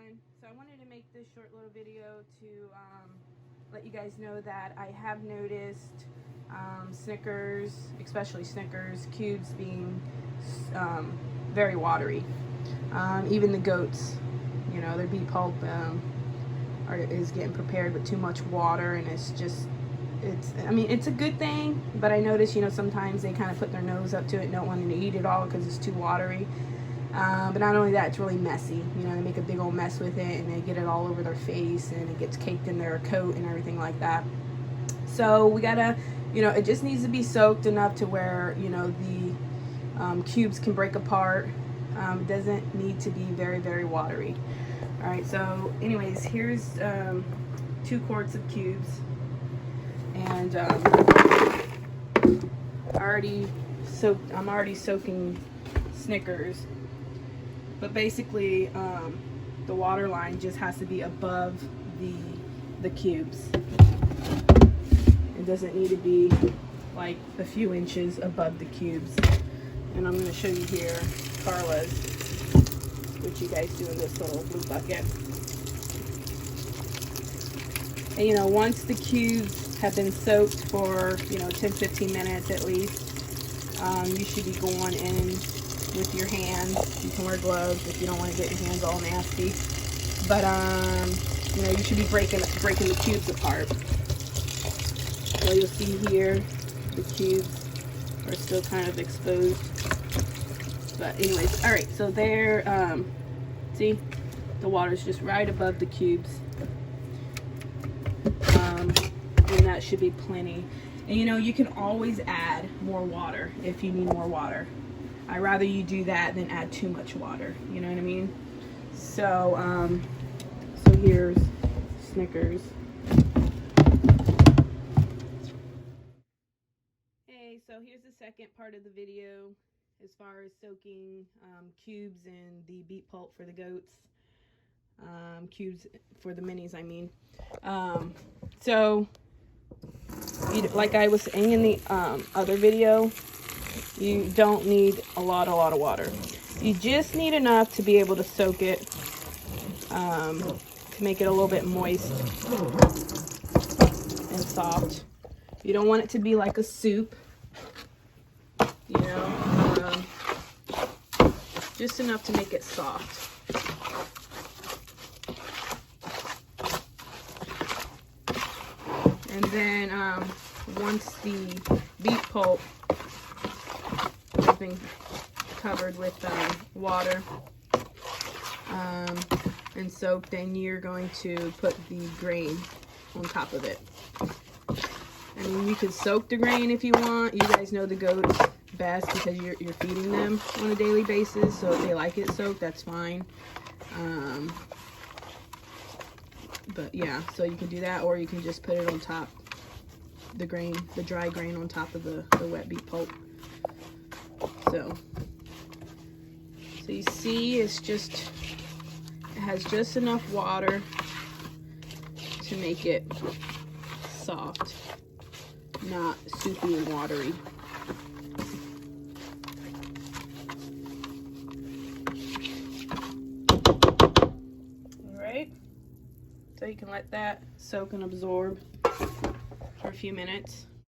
everyone. So I wanted to make this short little video to let you guys know that I have noticed Snickers, especially Snickers cubes, being very watery. Even the goats, you know, their beet pulp is getting prepared with too much water, and I mean, it's a good thing, but I notice, you know, sometimes they kind of put their nose up to it and don't want to eat it all because it's too watery. But not only that, it's really messy. You know, they make a big old mess with it, and they get it all over their face, and it gets caked in their coat and everything like that. So we gotta, you know, it just needs to be soaked enough to where, you know, the cubes can break apart. It doesn't need to be very, very watery. All right, so anyways, here's 2 quarts of cubes, and I'm already soaking Snickers. But basically, the water line just has to be above the cubes. It doesn't need to be like a few inches above the cubes. And I'm going to show you here Carla's, which you guys do in this little blue bucket. And you know, once the cubes have been soaked for, you know, 10-15 minutes at least, you should be going in with your hands. You can wear gloves if you don't want to get your hands all nasty. But you know, you should be breaking the cubes apart. So you'll see here the cubes are still kind of exposed. But anyways, all right. So there, see, the water's just right above the cubes, and that should be plenty. And you know, you can always add more water if you need more water. I'd rather you do that than add too much water. You know what I mean? So, so here's Snickers. Hey, so here's the second part of the video as far as soaking cubes in the beet pulp for the goats. Cubes for the minis, I mean. So, like I was saying in the other video, you don't need a lot of water. You just need enough to be able to soak it, to make it a little bit moist and soft. You don't want it to be like a soup, you know, just enough to make it soft. And then once the beet pulp has been covered with water and soaked, then you're going to put the grain on top of it. And you can soak the grain if you want. You guys know the goats best because you're feeding them on a daily basis, so if they like it soaked, that's fine. But yeah, so you can do that, or you can just put it on top, the dry grain on top of the wet beet pulp. So you see, it has just enough water to make it soft, not soupy and watery. All right, so you can let that soak and absorb for a few minutes.